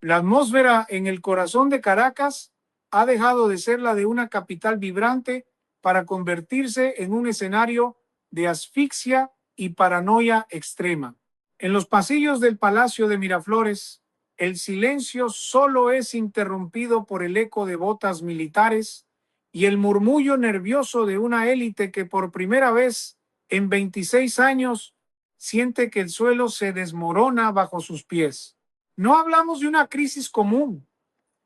La atmósfera en el corazón de Caracas ha dejado de ser la de una capital vibrante para convertirse en un escenario de asfixia y paranoia extrema. En los pasillos del Palacio de Miraflores, el silencio solo es interrumpido por el eco de botas militares y el murmullo nervioso de una élite que por primera vez en 26 años siente que el suelo se desmorona bajo sus pies. No hablamos de una crisis común,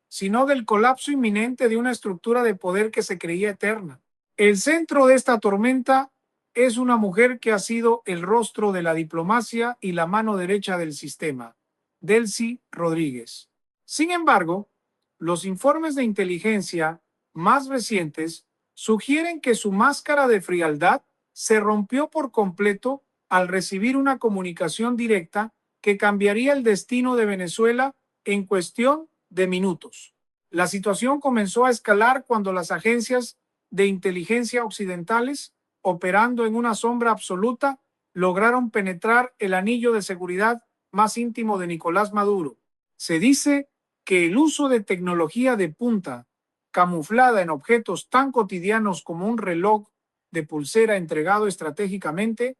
sino del colapso inminente de una estructura de poder que se creía eterna. El centro de esta tormenta es una mujer que ha sido el rostro de la diplomacia y la mano derecha del sistema, Delcy Rodríguez. Sin embargo, los informes de inteligencia más recientes sugieren que su máscara de frialdad se rompió por completo al recibir una comunicación directa que cambiaría el destino de Venezuela en cuestión de minutos. La situación comenzó a escalar cuando las agencias de inteligencia occidentales, operando en una sombra absoluta, lograron penetrar el anillo de seguridad más íntimo de Nicolás Maduro. Se dice que el uso de tecnología de punta, camuflada en objetos tan cotidianos como un reloj de pulsera entregado estratégicamente,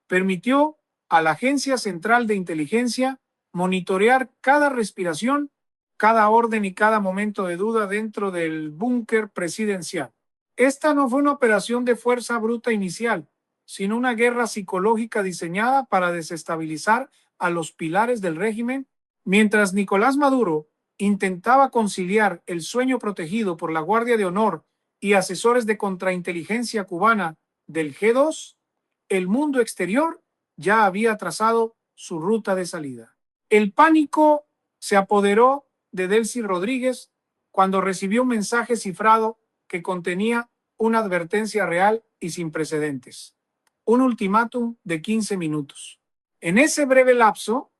permitió a la Agencia Central de Inteligencia monitorear cada respiración, cada orden y cada momento de duda dentro del búnker presidencial. Esta no fue una operación de fuerza bruta inicial, sino una guerra psicológica diseñada para desestabilizar a los pilares del régimen, mientras Nicolás Maduro intentaba conciliar el sueño protegido por la Guardia de Honor y asesores de contrainteligencia cubana del G2, el mundo exterior ya había trazado su ruta de salida. El pánico se apoderó de Delcy Rodríguez cuando recibió un mensaje cifrado que contenía una advertencia real y sin precedentes, un ultimátum de 15 minutos. En ese breve lapso,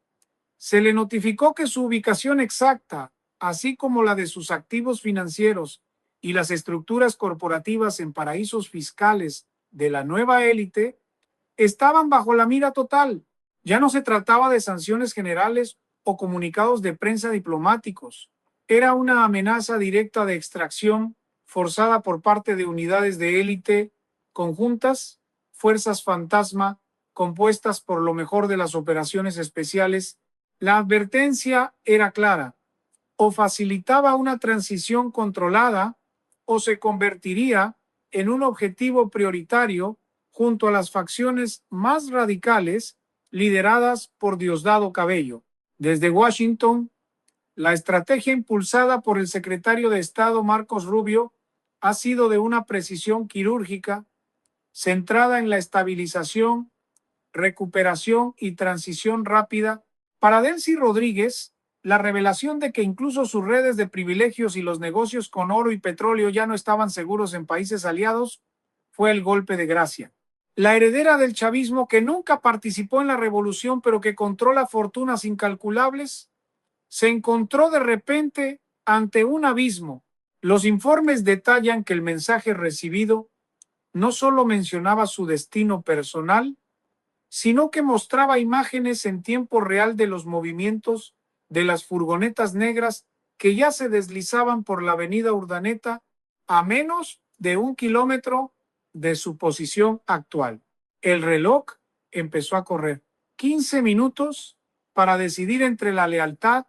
se le notificó que su ubicación exacta, así como la de sus activos financieros y las estructuras corporativas en paraísos fiscales de la nueva élite, estaban bajo la mira total. Ya no se trataba de sanciones generales o comunicados de prensa diplomáticos. Era una amenaza directa de extracción forzada por parte de unidades de élite conjuntas, fuerzas fantasma, compuestas por lo mejor de las operaciones especiales. La advertencia era clara: o facilitaba una transición controlada o se convertiría en un objetivo prioritario junto a las facciones más radicales lideradas por Diosdado Cabello. Desde Washington, la estrategia impulsada por el secretario de Estado Marcos Rubio ha sido de una precisión quirúrgica centrada en la estabilización, recuperación y transición rápida. Para Delcy Rodríguez, la revelación de que incluso sus redes de privilegios y los negocios con oro y petróleo ya no estaban seguros en países aliados fue el golpe de gracia. La heredera del chavismo, que nunca participó en la revolución pero que controla fortunas incalculables, se encontró de repente ante un abismo. Los informes detallan que el mensaje recibido no solo mencionaba su destino personal, sino que mostraba imágenes en tiempo real de los movimientos de las furgonetas negras que ya se deslizaban por la avenida Urdaneta a menos de 1 kilómetro de su posición actual. El reloj empezó a correr. 15 minutos para decidir entre la lealtad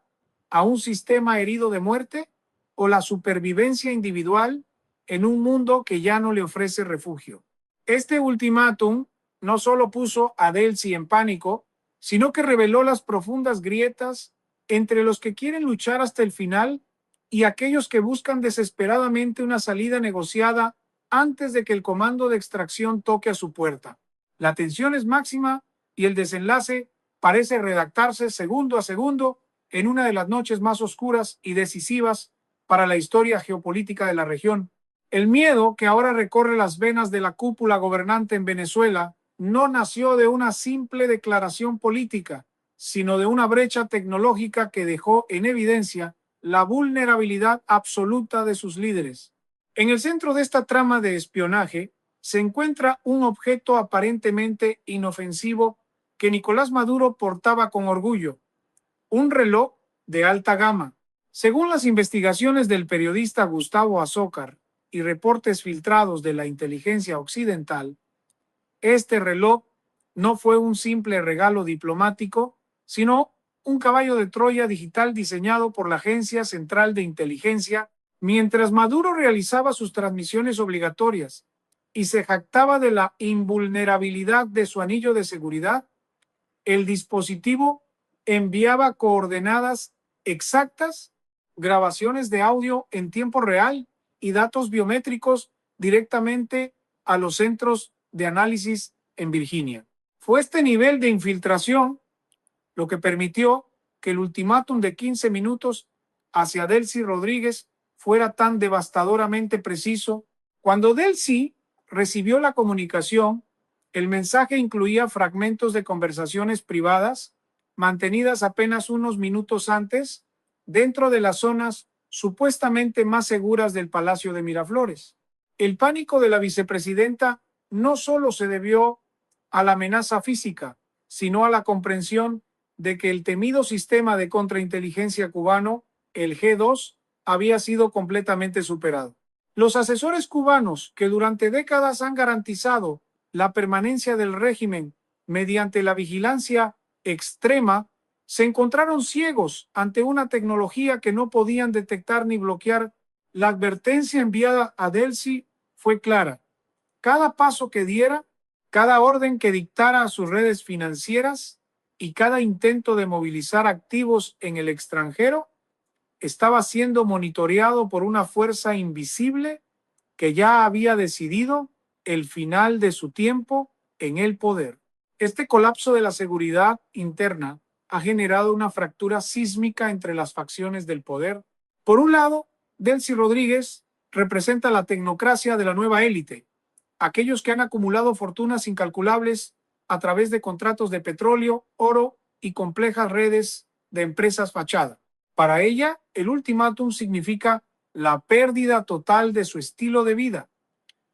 a un sistema herido de muerte o la supervivencia individual en un mundo que ya no le ofrece refugio. Este ultimátum no solo puso a Delcy en pánico, sino que reveló las profundas grietas entre los que quieren luchar hasta el final y aquellos que buscan desesperadamente una salida negociada antes de que el comando de extracción toque a su puerta. La tensión es máxima y el desenlace parece redactarse segundo a segundo en una de las noches más oscuras y decisivas para la historia geopolítica de la región. El miedo que ahora recorre las venas de la cúpula gobernante en Venezuela no nació de una simple declaración política, sino de una brecha tecnológica que dejó en evidencia la vulnerabilidad absoluta de sus líderes. En el centro de esta trama de espionaje se encuentra un objeto aparentemente inofensivo que Nicolás Maduro portaba con orgullo: un reloj de alta gama. Según las investigaciones del periodista Gustavo Azócar y reportes filtrados de la inteligencia occidental, este reloj no fue un simple regalo diplomático, sino un caballo de Troya digital diseñado por la Agencia Central de Inteligencia mientras Maduro realizaba sus transmisiones obligatorias y se jactaba de la invulnerabilidad de su anillo de seguridad. El dispositivo enviaba coordenadas exactas, grabaciones de audio en tiempo real y datos biométricos directamente a los centros de análisis en Virginia. Fue este nivel de infiltración lo que permitió que el ultimátum de 15 minutos hacia Delcy Rodríguez fuera tan devastadoramente preciso. Cuando Delcy recibió la comunicación, el mensaje incluía fragmentos de conversaciones privadas mantenidas apenas unos minutos antes dentro de las zonas supuestamente más seguras del Palacio de Miraflores. El pánico de la vicepresidenta no solo se debió a la amenaza física, sino a la comprensión de que el temido sistema de contrainteligencia cubano, el G2, había sido completamente superado. Los asesores cubanos, que durante décadas han garantizado la permanencia del régimen mediante la vigilancia extrema, se encontraron ciegos ante una tecnología que no podían detectar ni bloquear. La advertencia enviada a Delcy fue clara. Cada paso que diera, cada orden que dictara a sus redes financieras y cada intento de movilizar activos en el extranjero estaba siendo monitoreado por una fuerza invisible que ya había decidido el final de su tiempo en el poder. Este colapso de la seguridad interna ha generado una fractura sísmica entre las facciones del poder. Por un lado, Delcy Rodríguez representa la tecnocracia de la nueva élite, aquellos que han acumulado fortunas incalculables a través de contratos de petróleo, oro y complejas redes de empresas fachada. Para ella, el ultimátum significa la pérdida total de su estilo de vida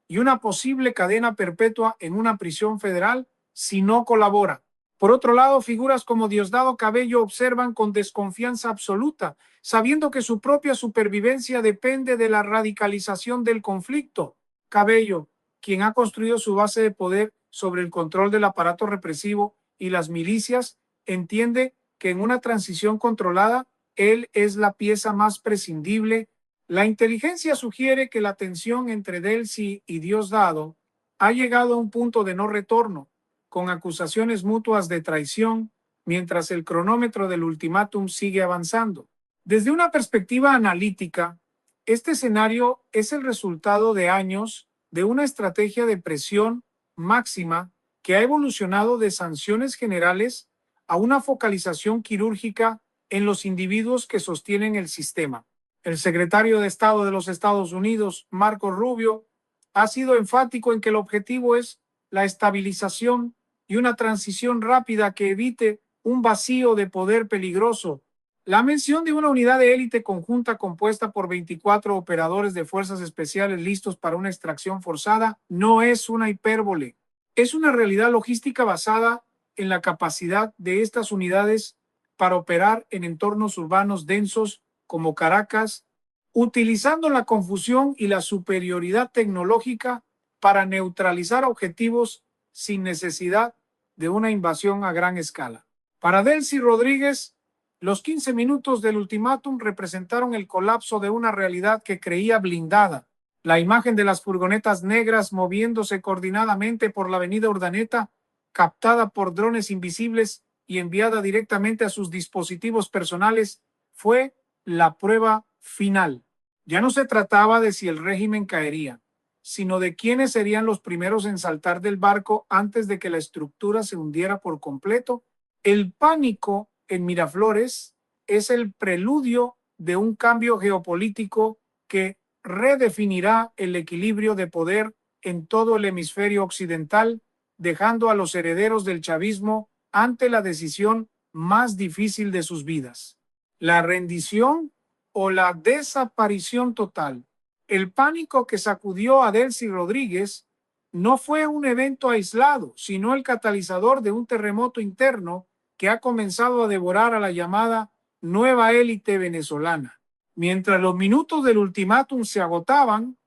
y una posible cadena perpetua en una prisión federal si no colabora. Por otro lado, figuras como Diosdado Cabello observan con desconfianza absoluta, sabiendo que su propia supervivencia depende de la radicalización del conflicto. Cabello, quien ha construido su base de poder sobre el control del aparato represivo y las milicias, entiende que en una transición controlada, él es la pieza más prescindible. La inteligencia sugiere que la tensión entre Delcy y Diosdado ha llegado a un punto de no retorno, con acusaciones mutuas de traición, mientras el cronómetro del ultimátum sigue avanzando. Desde una perspectiva analítica, este escenario es el resultado de años de una estrategia de presión máxima que ha evolucionado de sanciones generales a una focalización quirúrgica en los individuos que sostienen el sistema. El secretario de Estado de los Estados Unidos, Marco Rubio, ha sido enfático en que el objetivo es la estabilización y una transición rápida que evite un vacío de poder peligroso. La mención de una unidad de élite conjunta compuesta por 24 operadores de fuerzas especiales listos para una extracción forzada no es una hipérbole. Es una realidad logística basada en la capacidad de estas unidades para operar en entornos urbanos densos como Caracas, utilizando la confusión y la superioridad tecnológica para neutralizar objetivos sin necesidad de una invasión a gran escala. Para Delcy Rodríguez, los 15 minutos del ultimátum representaron el colapso de una realidad que creía blindada. La imagen de las furgonetas negras moviéndose coordinadamente por la avenida Urdaneta, captada por drones invisibles y enviada directamente a sus dispositivos personales, fue la prueba final. Ya no se trataba de si el régimen caería, sino de quiénes serían los primeros en saltar del barco antes de que la estructura se hundiera por completo. El pánico en Miraflores es el preludio de un cambio geopolítico que redefinirá el equilibrio de poder en todo el hemisferio occidental, dejando a los herederos del chavismo ante la decisión más difícil de sus vidas: la rendición o la desaparición total. El pánico que sacudió a Delcy Rodríguez no fue un evento aislado, sino el catalizador de un terremoto interno que ha comenzado a devorar a la llamada nueva élite venezolana. Mientras los minutos del ultimátum se agotaban,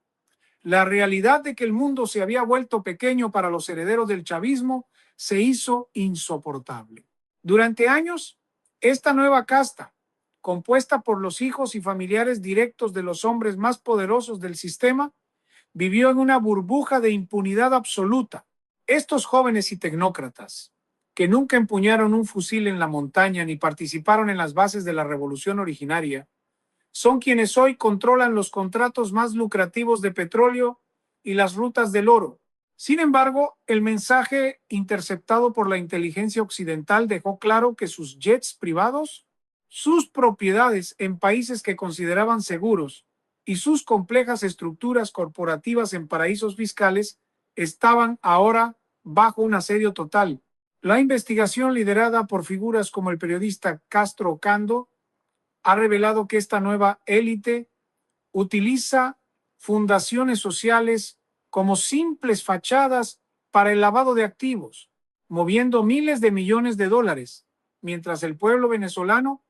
la realidad de que el mundo se había vuelto pequeño para los herederos del chavismo se hizo insoportable. Durante años, esta nueva casta, compuesta por los hijos y familiares directos de los hombres más poderosos del sistema, vivió en una burbuja de impunidad absoluta. Estos jóvenes y tecnócratas, que nunca empuñaron un fusil en la montaña ni participaron en las bases de la revolución originaria, son quienes hoy controlan los contratos más lucrativos de petróleo y las rutas del oro. Sin embargo, el mensaje interceptado por la inteligencia occidental dejó claro que sus jets privados, sus propiedades en países que consideraban seguros y sus complejas estructuras corporativas en paraísos fiscales estaban ahora bajo un asedio total. La investigación liderada por figuras como el periodista Castro Ocando ha revelado que esta nueva élite utiliza fundaciones sociales como simples fachadas para el lavado de activos, moviendo miles de millones de dólares, mientras el pueblo venezolano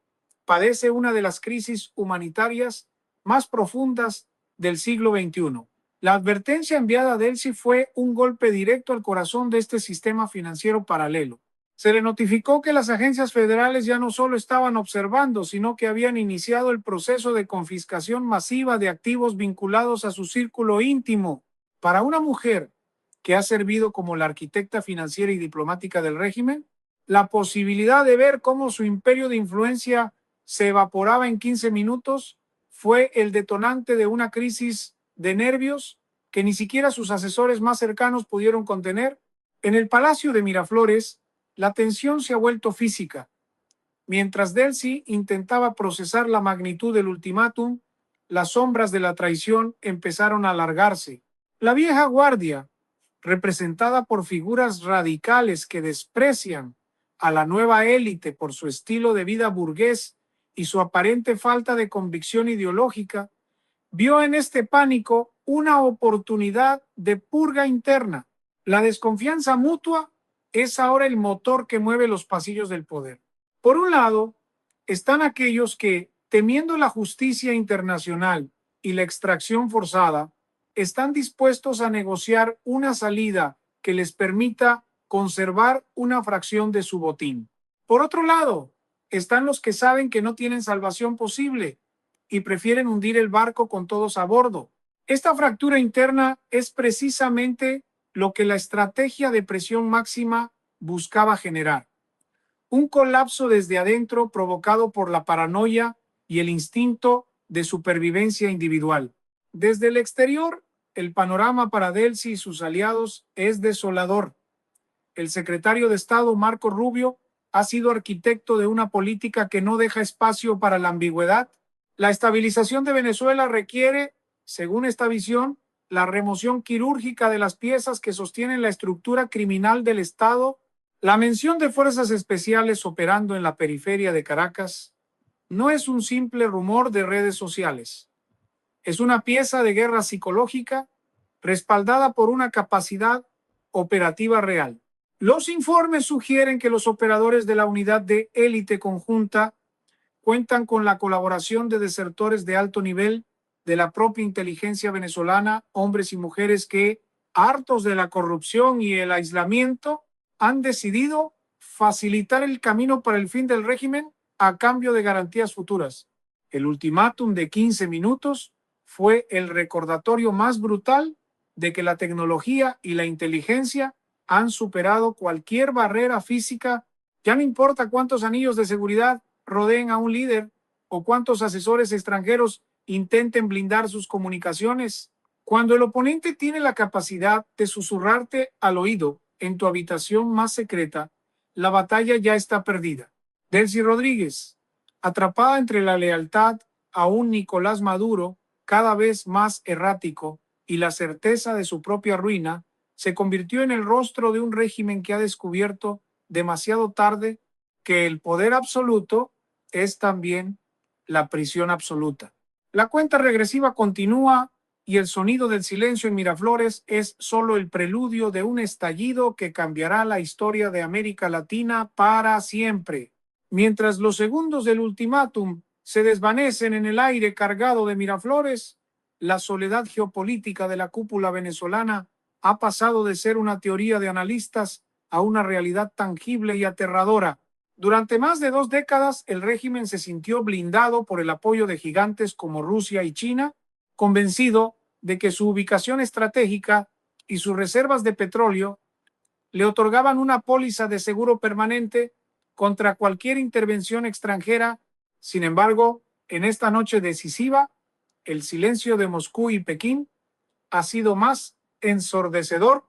padece una de las crisis humanitarias más profundas del siglo XXI. La advertencia enviada a Delcy fue un golpe directo al corazón de este sistema financiero paralelo. Se le notificó que las agencias federales ya no solo estaban observando, sino que habían iniciado el proceso de confiscación masiva de activos vinculados a su círculo íntimo. Para una mujer que ha servido como la arquitecta financiera y diplomática del régimen, la posibilidad de ver cómo su imperio de influencia se evaporaba en 15 minutos fue el detonante de una crisis de nervios que ni siquiera sus asesores más cercanos pudieron contener. En el Palacio de Miraflores, la tensión se ha vuelto física. Mientras Delcy intentaba procesar la magnitud del ultimátum, las sombras de la traición empezaron a alargarse. La vieja guardia, representada por figuras radicales que desprecian a la nueva élite por su estilo de vida burgués y su aparente falta de convicción ideológica, vio en este pánico una oportunidad de purga interna. La desconfianza mutua es ahora el motor que mueve los pasillos del poder. Por un lado, están aquellos que, temiendo la justicia internacional y la extracción forzada, están dispuestos a negociar una salida que les permita conservar una fracción de su botín. Por otro lado, están los que saben que no tienen salvación posible y prefieren hundir el barco con todos a bordo. Esta fractura interna es precisamente lo que la estrategia de presión máxima buscaba generar. Un colapso desde adentro provocado por la paranoia y el instinto de supervivencia individual. Desde el exterior, el panorama para Delcy y sus aliados es desolador. El secretario de Estado, Marco Rubio, ha sido arquitecto de una política que no deja espacio para la ambigüedad. La estabilización de Venezuela requiere, según esta visión, la remoción quirúrgica de las piezas que sostienen la estructura criminal del Estado. La mención de fuerzas especiales operando en la periferia de Caracas no es un simple rumor de redes sociales. Es una pieza de guerra psicológica respaldada por una capacidad operativa real. Los informes sugieren que los operadores de la unidad de élite conjunta cuentan con la colaboración de desertores de alto nivel de la propia inteligencia venezolana, hombres y mujeres que, hartos de la corrupción y el aislamiento, han decidido facilitar el camino para el fin del régimen a cambio de garantías futuras. El ultimátum de 15 minutos fue el recordatorio más brutal de que la tecnología y la inteligencia han superado cualquier barrera física. Ya no importa cuántos anillos de seguridad rodeen a un líder o cuántos asesores extranjeros intenten blindar sus comunicaciones. Cuando el oponente tiene la capacidad de susurrarte al oído en tu habitación más secreta, la batalla ya está perdida. Delcy Rodríguez, atrapada entre la lealtad a un Nicolás Maduro cada vez más errático y la certeza de su propia ruina, se convirtió en el rostro de un régimen que ha descubierto demasiado tarde que el poder absoluto es también la prisión absoluta. La cuenta regresiva continúa y el sonido del silencio en Miraflores es solo el preludio de un estallido que cambiará la historia de América Latina para siempre. Mientras los segundos del ultimátum se desvanecen en el aire cargado de Miraflores, la soledad geopolítica de la cúpula venezolana ha pasado de ser una teoría de analistas a una realidad tangible y aterradora. Durante más de 2 décadas, el régimen se sintió blindado por el apoyo de gigantes como Rusia y China, convencido de que su ubicación estratégica y sus reservas de petróleo le otorgaban una póliza de seguro permanente contra cualquier intervención extranjera. Sin embargo, en esta noche decisiva, el silencio de Moscú y Pekín ha sido más ensordecedor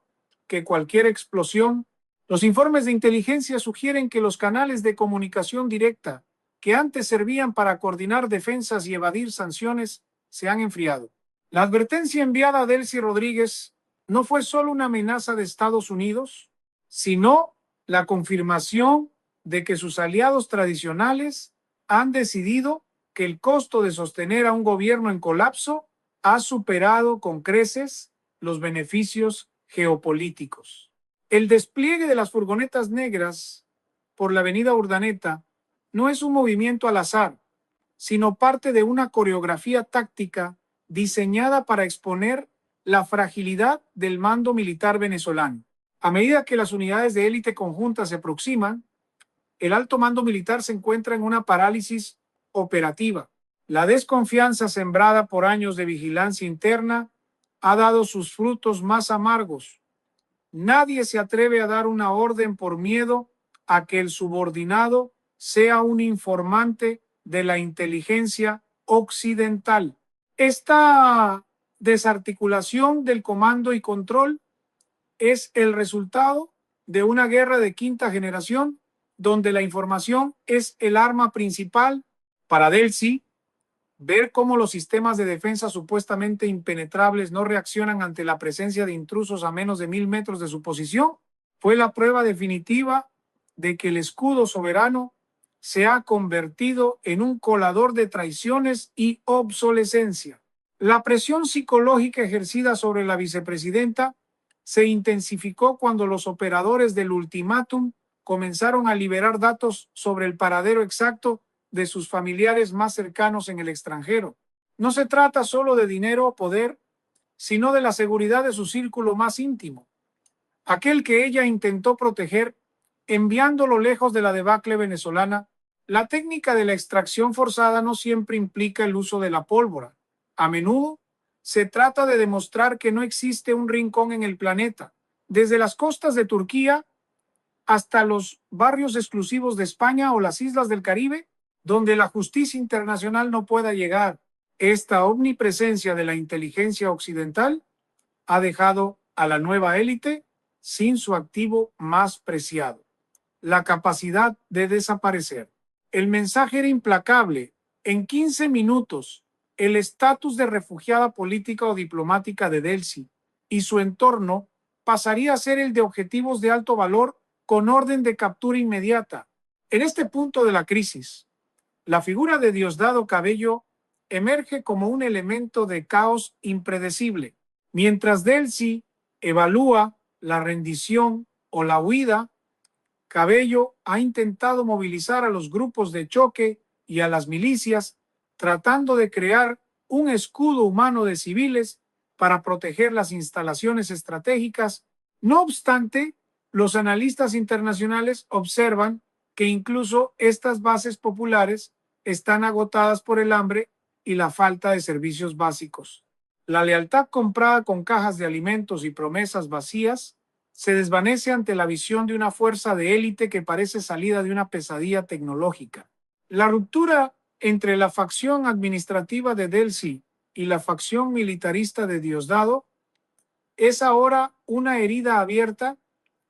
que cualquier explosión. Los informes de inteligencia sugieren que los canales de comunicación directa, que antes servían para coordinar defensas y evadir sanciones, se han enfriado. La advertencia enviada a Delcy Rodríguez no fue solo una amenaza de Estados Unidos, sino la confirmación de que sus aliados tradicionales han decidido que el costo de sostener a un gobierno en colapso ha superado con creces los beneficios geopolíticos. El despliegue de las furgonetas negras por la avenida Urdaneta no es un movimiento al azar, sino parte de una coreografía táctica diseñada para exponer la fragilidad del mando militar venezolano. A medida que las unidades de élite conjuntas se aproximan, el alto mando militar se encuentra en una parálisis operativa. La desconfianza sembrada por años de vigilancia interna ha dado sus frutos más amargos. Nadie se atreve a dar una orden por miedo a que el subordinado sea un informante de la inteligencia occidental. Esta desarticulación del comando y control es el resultado de una guerra de quinta generación donde la información es el arma principal. Para Delcy, ver cómo los sistemas de defensa supuestamente impenetrables no reaccionan ante la presencia de intrusos a menos de 1000 metros de su posición fue la prueba definitiva de que el escudo soberano se ha convertido en un colador de traiciones y obsolescencia. La presión psicológica ejercida sobre la vicepresidenta se intensificó cuando los operadores del ultimátum comenzaron a liberar datos sobre el paradero exacto de sus familiares más cercanos en el extranjero. No se trata solo de dinero o poder, sino de la seguridad de su círculo más íntimo, aquel que ella intentó proteger enviándolo lejos de la debacle venezolana. La técnica de la extracción forzada no siempre implica el uso de la pólvora. A menudo se trata de demostrar que no existe un rincón en el planeta, desde las costas de Turquía hasta los barrios exclusivos de España o las islas del Caribe, donde la justicia internacional no pueda llegar. Esta omnipresencia de la inteligencia occidental ha dejado a la nueva élite sin su activo más preciado, la capacidad de desaparecer. El mensaje era implacable. En 15 minutos, el estatus de refugiada política o diplomática de Delcy y su entorno pasaría a ser el de objetivos de alto valor con orden de captura inmediata. En este punto de la crisis, la figura de Diosdado Cabello emerge como un elemento de caos impredecible. Mientras Delcy evalúa la rendición o la huida, Cabello ha intentado movilizar a los grupos de choque y a las milicias, tratando de crear un escudo humano de civiles para proteger las instalaciones estratégicas. No obstante, los analistas internacionales observan que incluso estas bases populares están agotadas por el hambre y la falta de servicios básicos. La lealtad comprada con cajas de alimentos y promesas vacías se desvanece ante la visión de una fuerza de élite que parece salida de una pesadilla tecnológica. La ruptura entre la facción administrativa de Delcy y la facción militarista de Diosdado es ahora una herida abierta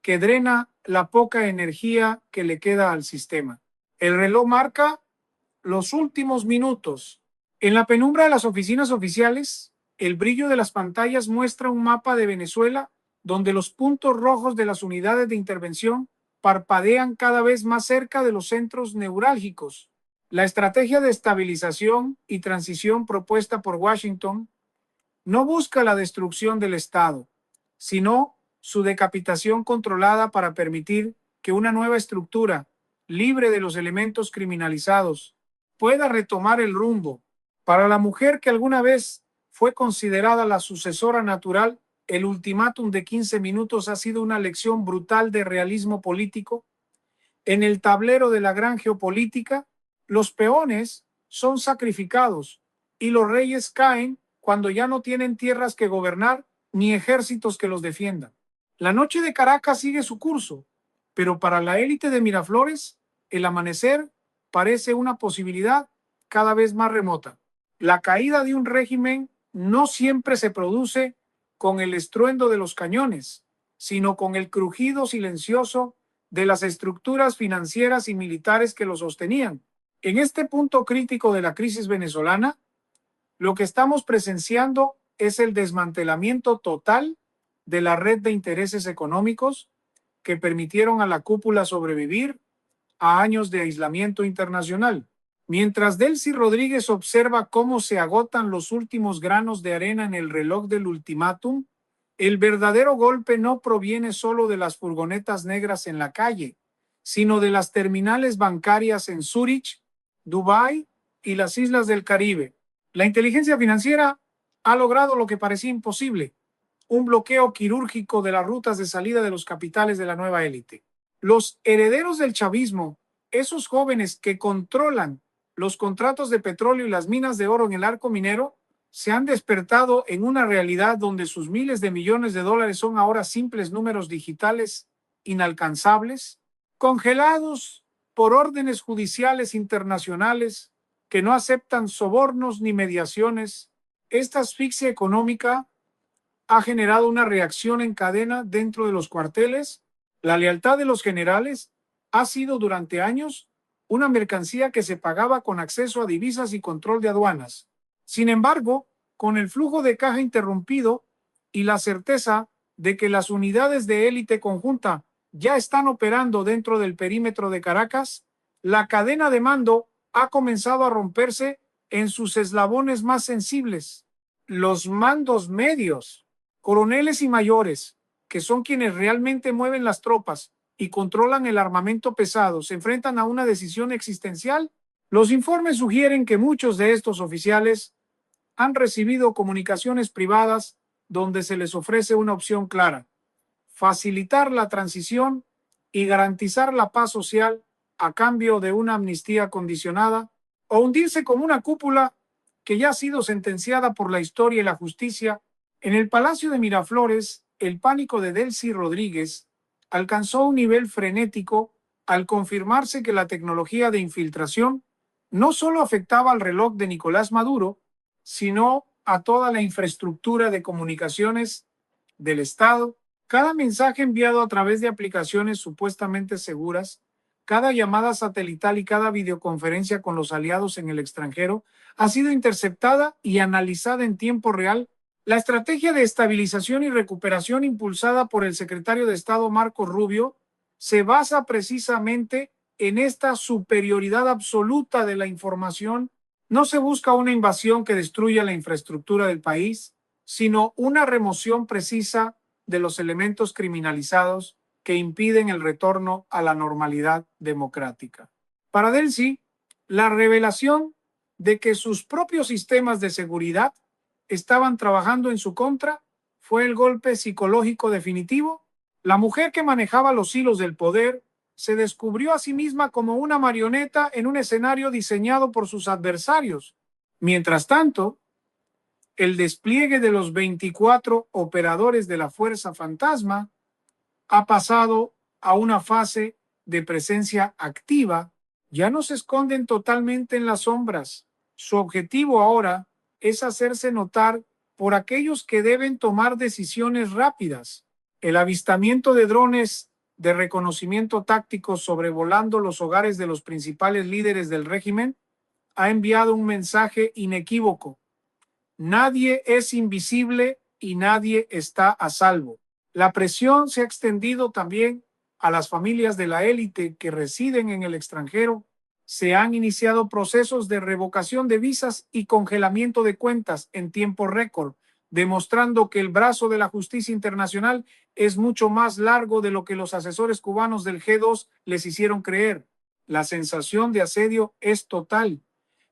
que drena la poca energía que le queda al sistema. El reloj marca los últimos minutos. En la penumbra de las oficinas oficiales, el brillo de las pantallas muestra un mapa de Venezuela donde los puntos rojos de las unidades de intervención parpadean cada vez más cerca de los centros neurálgicos. La estrategia de estabilización y transición propuesta por Washington no busca la destrucción del Estado, sino su decapitación controlada para permitir que una nueva estructura libre de los elementos criminalizados, pueda retomar el rumbo. Para la mujer que alguna vez fue considerada la sucesora natural, el ultimátum de 15 minutos ha sido una lección brutal de realismo político. En el tablero de la gran geopolítica, los peones son sacrificados y los reyes caen cuando ya no tienen tierras que gobernar ni ejércitos que los defiendan. La noche de Caracas sigue su curso, pero para la élite de Miraflores, el amanecer parece una posibilidad cada vez más remota. La caída de un régimen no siempre se produce con el estruendo de los cañones, sino con el crujido silencioso de las estructuras financieras y militares que lo sostenían. En este punto crítico de la crisis venezolana, lo que estamos presenciando es el desmantelamiento total de la red de intereses económicos que permitieron a la cúpula sobrevivir a años de aislamiento internacional. Mientras Delcy Rodríguez observa cómo se agotan los últimos granos de arena en el reloj del ultimátum, el verdadero golpe no proviene solo de las furgonetas negras en la calle, sino de las terminales bancarias en Zúrich, Dubái y las islas del Caribe. La inteligencia financiera ha logrado lo que parecía imposible, un bloqueo quirúrgico de las rutas de salida de los capitales de la nueva élite. Los herederos del chavismo, esos jóvenes que controlan los contratos de petróleo y las minas de oro en el arco minero, se han despertado en una realidad donde sus miles de millones de dólares son ahora simples números digitales inalcanzables, congelados por órdenes judiciales internacionales que no aceptan sobornos ni mediaciones. Esta asfixia económica ha generado una reacción en cadena dentro de los cuarteles. La lealtad de los generales ha sido durante años una mercancía que se pagaba con acceso a divisas y control de aduanas. Sin embargo, con el flujo de caja interrumpido y la certeza de que las unidades de élite conjunta ya están operando dentro del perímetro de Caracas, la cadena de mando ha comenzado a romperse en sus eslabones más sensibles. Los mandos medios, coroneles y mayores, que son quienes realmente mueven las tropas y controlan el armamento pesado, se enfrentan a una decisión existencial. Los informes sugieren que muchos de estos oficiales han recibido comunicaciones privadas donde se les ofrece una opción clara: facilitar la transición y garantizar la paz social a cambio de una amnistía condicionada, o hundirse como una cúpula que ya ha sido sentenciada por la historia y la justicia. En el Palacio de Miraflores, el pánico de Delcy Rodríguez alcanzó un nivel frenético al confirmarse que la tecnología de infiltración no solo afectaba al reloj de Nicolás Maduro, sino a toda la infraestructura de comunicaciones del Estado. Cada mensaje enviado a través de aplicaciones supuestamente seguras, cada llamada satelital y cada videoconferencia con los aliados en el extranjero ha sido interceptada y analizada en tiempo real. La estrategia de estabilización y recuperación impulsada por el secretario de Estado Marco Rubio se basa precisamente en esta superioridad absoluta de la información. No se busca una invasión que destruya la infraestructura del país, sino una remoción precisa de los elementos criminalizados que impiden el retorno a la normalidad democrática. Para Delcy, la revelación de que sus propios sistemas de seguridad estaban trabajando en su contra fue el golpe psicológico definitivo. La mujer que manejaba los hilos del poder se descubrió a sí misma como una marioneta en un escenario diseñado por sus adversarios. Mientras tanto, el despliegue de los 24 operadores de la Fuerza Fantasma ha pasado a una fase de presencia activa. Ya no se esconden totalmente en las sombras. Su objetivo ahora es hacerse notar por aquellos que deben tomar decisiones rápidas. El avistamiento de drones de reconocimiento táctico sobrevolando los hogares de los principales líderes del régimen ha enviado un mensaje inequívoco: nadie es invisible y nadie está a salvo. La presión se ha extendido también a las familias de la élite que residen en el extranjero. Se han iniciado procesos de revocación de visas y congelamiento de cuentas en tiempo récord, demostrando que el brazo de la justicia internacional es mucho más largo de lo que los asesores cubanos del G2 les hicieron creer. La sensación de asedio es total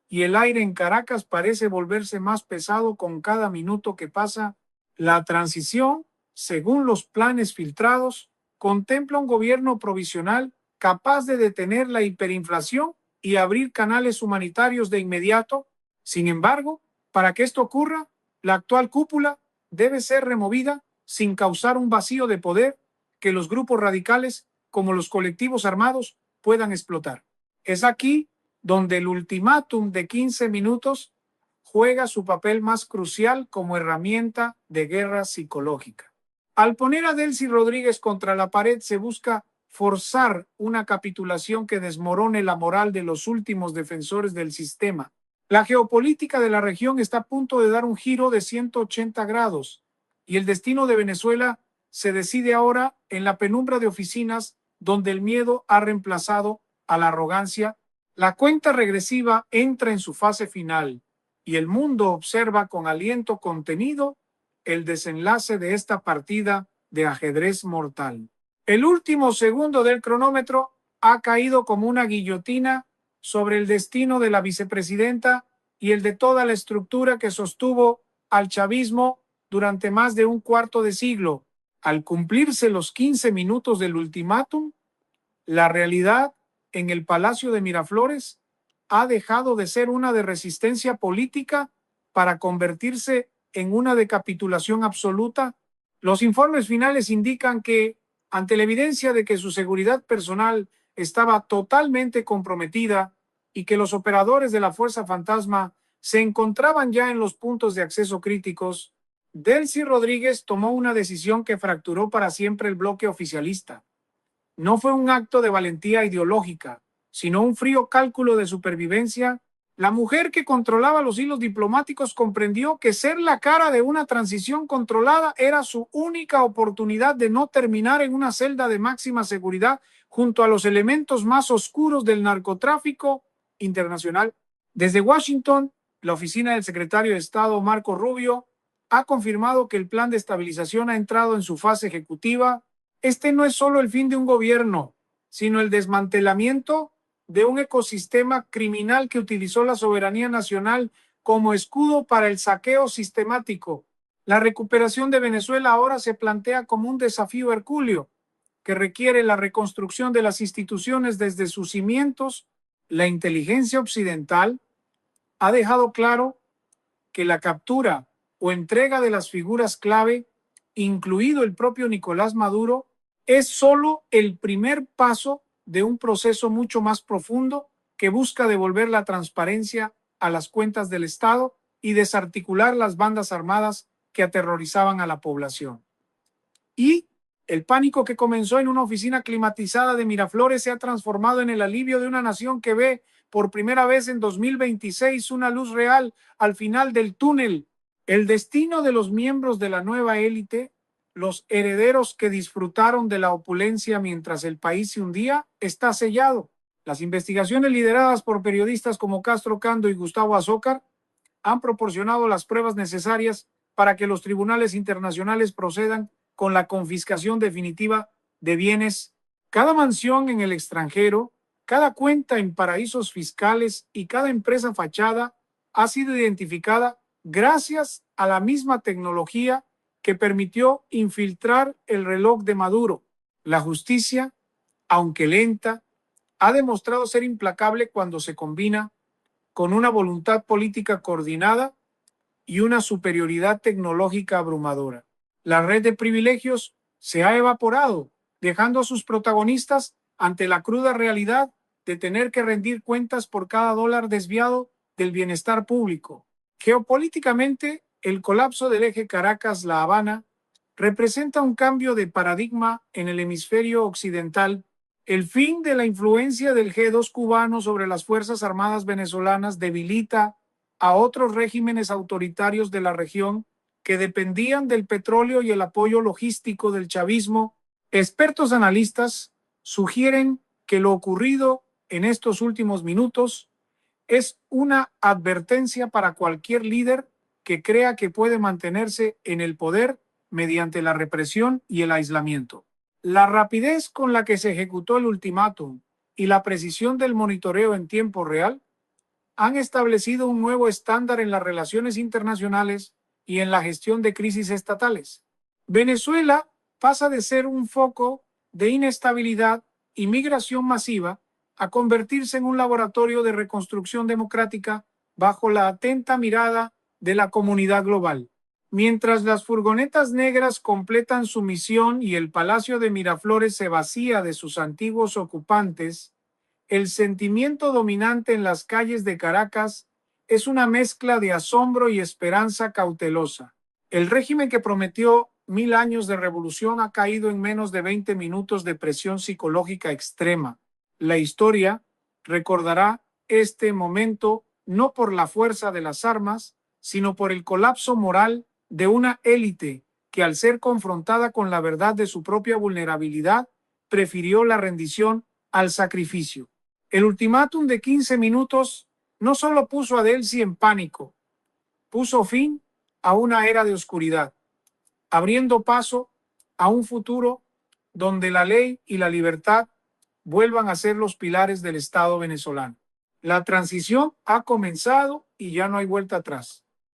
y el aire en Caracas parece volverse más pesado con cada minuto que pasa. La transición, según los planes filtrados, contempla un gobierno provisional capaz de detener la hiperinflación y abrir canales humanitarios de inmediato. Sin embargo, para que esto ocurra, la actual cúpula debe ser removida sin causar un vacío de poder que los grupos radicales, como los colectivos armados, puedan explotar. Es aquí donde el ultimátum de 15 minutos juega su papel más crucial como herramienta de guerra psicológica. Al poner a Delcy Rodríguez contra la pared se busca forzar una capitulación que desmorone la moral de los últimos defensores del sistema. La geopolítica de la región está a punto de dar un giro de 180 grados y el destino de Venezuela se decide ahora en la penumbra de oficinas donde el miedo ha reemplazado a la arrogancia. La cuenta regresiva entra en su fase final y el mundo observa con aliento contenido el desenlace de esta partida de ajedrez mortal. El último segundo del cronómetro ha caído como una guillotina sobre el destino de la vicepresidenta y el de toda la estructura que sostuvo al chavismo durante más de un cuarto de siglo. Al cumplirse los 15 minutos del ultimátum, la realidad en el Palacio de Miraflores ha dejado de ser una de resistencia política para convertirse en una de capitulación absoluta. Los informes finales indican que, ante la evidencia de que su seguridad personal estaba totalmente comprometida y que los operadores de la Fuerza Fantasma se encontraban ya en los puntos de acceso críticos, Delcy Rodríguez tomó una decisión que fracturó para siempre el bloque oficialista. No fue un acto de valentía ideológica, sino un frío cálculo de supervivencia. La mujer que controlaba los hilos diplomáticos comprendió que ser la cara de una transición controlada era su única oportunidad de no terminar en una celda de máxima seguridad junto a los elementos más oscuros del narcotráfico internacional. Desde Washington, la oficina del secretario de Estado Marco Rubio ha confirmado que el plan de estabilización ha entrado en su fase ejecutiva. Este no es solo el fin de un gobierno, sino el desmantelamiento de un ecosistema criminal que utilizó la soberanía nacional como escudo para el saqueo sistemático. La recuperación de Venezuela ahora se plantea como un desafío hercúleo que requiere la reconstrucción de las instituciones desde sus cimientos. La inteligencia occidental ha dejado claro que la captura o entrega de las figuras clave, incluido el propio Nicolás Maduro, es solo el primer paso de un proceso mucho más profundo que busca devolver la transparencia a las cuentas del Estado y desarticular las bandas armadas que aterrorizaban a la población. Y el pánico que comenzó en una oficina climatizada de Miraflores se ha transformado en el alivio de una nación que ve por primera vez en 2026 una luz real al final del túnel. El destino de los miembros de la nueva élite, los herederos que disfrutaron de la opulencia mientras el país se hundía, está sellado. Las investigaciones lideradas por periodistas como Castro Cando y Gustavo Azócar han proporcionado las pruebas necesarias para que los tribunales internacionales procedan con la confiscación definitiva de bienes. Cada mansión en el extranjero, cada cuenta en paraísos fiscales y cada empresa fachada ha sido identificada gracias a la misma tecnología que permitió infiltrar el reloj de Maduro. La justicia, aunque lenta, ha demostrado ser implacable cuando se combina con una voluntad política coordinada y una superioridad tecnológica abrumadora. La red de privilegios se ha evaporado, dejando a sus protagonistas ante la cruda realidad de tener que rendir cuentas por cada dólar desviado del bienestar público. Geopolíticamente, el colapso del eje Caracas-La Habana representa un cambio de paradigma en el hemisferio occidental. El fin de la influencia del G2 cubano sobre las Fuerzas Armadas venezolanas debilita a otros regímenes autoritarios de la región que dependían del petróleo y el apoyo logístico del chavismo. Expertos analistas sugieren que lo ocurrido en estos últimos minutos es una advertencia para cualquier líder que crea que puede mantenerse en el poder mediante la represión y el aislamiento. La rapidez con la que se ejecutó el ultimátum y la precisión del monitoreo en tiempo real han establecido un nuevo estándar en las relaciones internacionales y en la gestión de crisis estatales. Venezuela pasa de ser un foco de inestabilidad y migración masiva a convertirse en un laboratorio de reconstrucción democrática bajo la atenta mirada de la comunidad global. Mientras las furgonetas negras completan su misión y el Palacio de Miraflores se vacía de sus antiguos ocupantes, el sentimiento dominante en las calles de Caracas es una mezcla de asombro y esperanza cautelosa. El régimen que prometió 1000 años de revolución ha caído en menos de 20 minutos de presión psicológica extrema. La historia recordará este momento no por la fuerza de las armas, sino por el colapso moral de una élite que, al ser confrontada con la verdad de su propia vulnerabilidad, prefirió la rendición al sacrificio. El ultimátum de 15 minutos no solo puso a Delcy en pánico, puso fin a una era de oscuridad, abriendo paso a un futuro donde la ley y la libertad vuelvan a ser los pilares del Estado venezolano. La transición ha comenzado y ya no hay vuelta atrás.